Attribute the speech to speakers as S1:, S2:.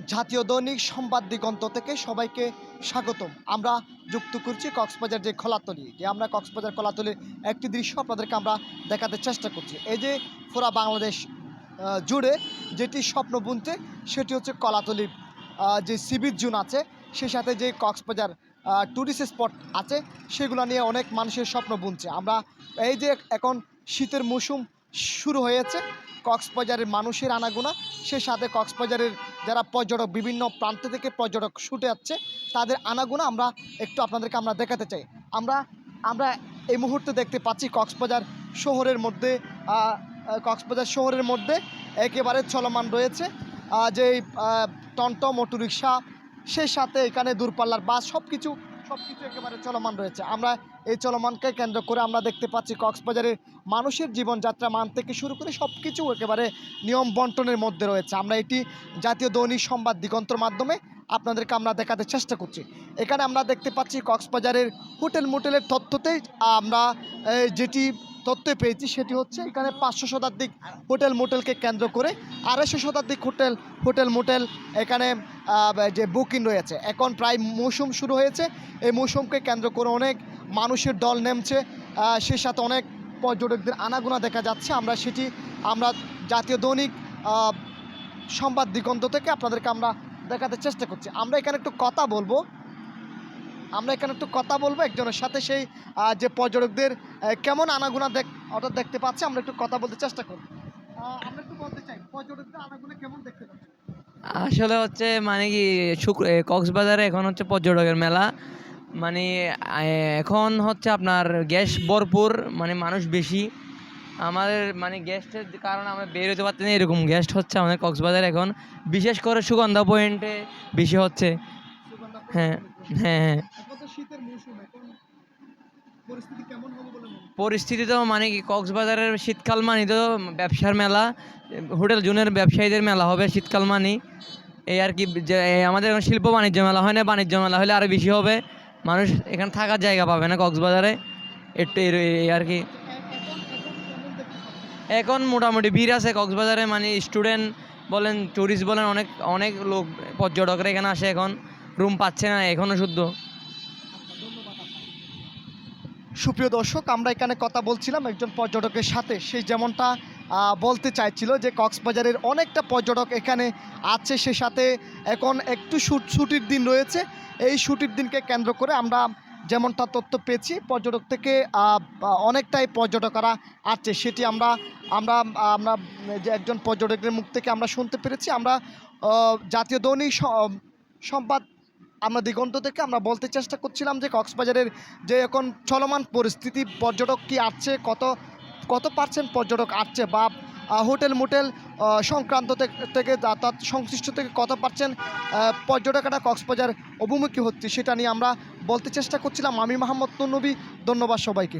S1: জাতীয় দৈনিক সংবাদ দিগন্ত থেকে সবাইকে স্বাগতম। আমরা যুক্ত করছি কক্সবাজার যে কলাতলি, যে আমরা কক্সবাজার কলাতলির একটি দৃশ্য আপনাদেরকে আমরা দেখাতে চেষ্টা করছি। এই যে পুরা বাংলাদেশ জুড়ে যেটি স্বপ্ন বুনছে সেটি হচ্ছে কলাতলির যে সি বিচ জোন আছে, সে সাথে যে কক্সবাজার ট্যুরিস্ট স্পট আছে, সেগুলো নিয়ে অনেক মানুষের স্বপ্ন বুনছে। আমরা এই যে এখন শীতের মৌসুম শুরু হয়েছে, কক্সবাজারের মানুষের আনাগোনা, সে সাথে কক্সবাজারের যারা পর্যটক বিভিন্ন প্রান্ত থেকে পর্যটক ছুটে যাচ্ছে তাদের আনাগোনা আমরা একটু আপনাদেরকে আমরা দেখাতে চাই। আমরা আমরা এই মুহূর্তে দেখতে পাচ্ছি কক্সবাজার শহরের মধ্যে একেবারে চলমান রয়েছে যে টমটম অটোরিকশা, সেই সাথে এখানে দূরপাল্লার বাস, সব কিছু একেবারে চলমান রয়েছে। আমরা এই চলমানকে কেন্দ্র করে আমরা দেখতে পাচ্ছি কক্সবাজারের মানুষের জীবনযাত্রা মান থেকে শুরু করে সব কিছু একেবারে নিয়ম বন্টনের মধ্যে রয়েছে। আমরা এটি জাতীয় দৈনিক সংবাদ দিগন্তর মাধ্যমে আপনাদেরকে আমরা দেখাতে চেষ্টা করছি। এখানে আমরা দেখতে পাচ্ছি কক্সবাজারের হোটেলের তথ্যতেই আমরা যেটি তথ্য পেয়েছি সেটি হচ্ছে এখানে 500 শতাধিক মোটেলকে কেন্দ্র করে 250 শতাধিক মোটেল এখানে যে বুকিং রয়েছে। এখন প্রায় মৌসুম শুরু হয়েছে, এই মৌসুমকে কেন্দ্র করে অনেক মানুষের দল নেমছে, সে সাথে অনেক পর্যটকদের আনাগোনা দেখা যাচ্ছে। আমরা জাতীয় দৈনিক সংবাদ দিগন্ত থেকে আপনাদেরকে আমরা দেখাতে চেষ্টা করছি। আমরা এখানে একটু কথা বলবো একজনের সাথে, সেই যে পর্যটকদের কেমন আনাগোনা অর্থাৎ দেখতে পাচ্ছি, আমরা একটু কথা বলতে চেষ্টা করব। আমরা একটু বলতে চাই পর্যটকদের আনাগোনা কেমন দেখতে পাচ্ছি।
S2: আসলে হচ্ছে মানে কি কক্সবাজারে এখন হচ্ছে পর্যটকের মেলা, মানে এখন হচ্ছে আপনার গ্যাস ভরপুর, মানে মানুষ বেশি। আমাদের মানে গ্যাস্টের কারণে আমরা বের হতে পারছি না, এরকম গ্যাস্ট হচ্ছে আমাদের কক্সবাজারে এখন, বিশেষ করে সুগন্ধা পয়েন্টে বেশি হচ্ছে। হ্যাঁ হ্যাঁ হ্যাঁ, পরিস্থিতি তো মানে কি কক্সবাজারের শীতকাল মানে তো ব্যবসার মেলা, হোটেল জোনের ব্যবসায়ীদের মেলা হবে শীতকাল মানে, এই আর কি। যে আমাদের এখন শিল্প বাণিজ্য মেলা হয় না, বাণিজ্য মেলা হলে আরও বেশি হবে, মানুষ এখানে থাকার জায়গা পাবে না কক্সবাজারে, একটু এই আর কি। এখন মোটামুটি ভিড় আছে কক্সবাজারে, মানে স্টুডেন্ট বলেন, ট্যুরিস্ট বলেন, অনেক লোক পর্যটকরা এখানে আসে, এখন রুম পাচ্ছে না এখনও শুদ্ধ।
S1: সুপ্রিয় দর্শক, আমরা এখানে কথা বলছিলাম একজন পর্যটকের সাথে, সেই যেমনটা বলতে চাইছিল যে কক্সবাজারের অনেকটা পর্যটক এখানে আছে, সে সাথে এখন একটু ছুটির দিন রয়েছে। এই ছুটির দিনকে কেন্দ্র করে আমরা যেমনটা তথ্য পেয়েছি, পর্যটক থেকে অনেকটাই পর্যটকরা আছে, সেটি আমরা আমরা আমরা যে একজন পর্যটকের মুখ থেকে আমরা শুনতে পেরেছি। আমরা জাতীয় দৈনিক সংবাদ আমরা দিগন্ত থেকে আমরা বলতে চেষ্টা করছিলাম যে কক্সবাজারের যে এখন চলমান পরিস্থিতি, পর্যটক কি আসছে, কত পার্সেন্ট পর্যটক আসছে, বা মোটেল সংক্রান্ত থেকে যাতায়াত সংশ্লিষ্ট থেকে কত পার্সেন্ট পর্যটকরা কক্সবাজার অভিমুখী হচ্ছে, সেটা নিয়ে আমরা বলতে চেষ্টা করছিলাম। আমি মোহাম্মদ নবী, ধন্যবাদ সবাইকে।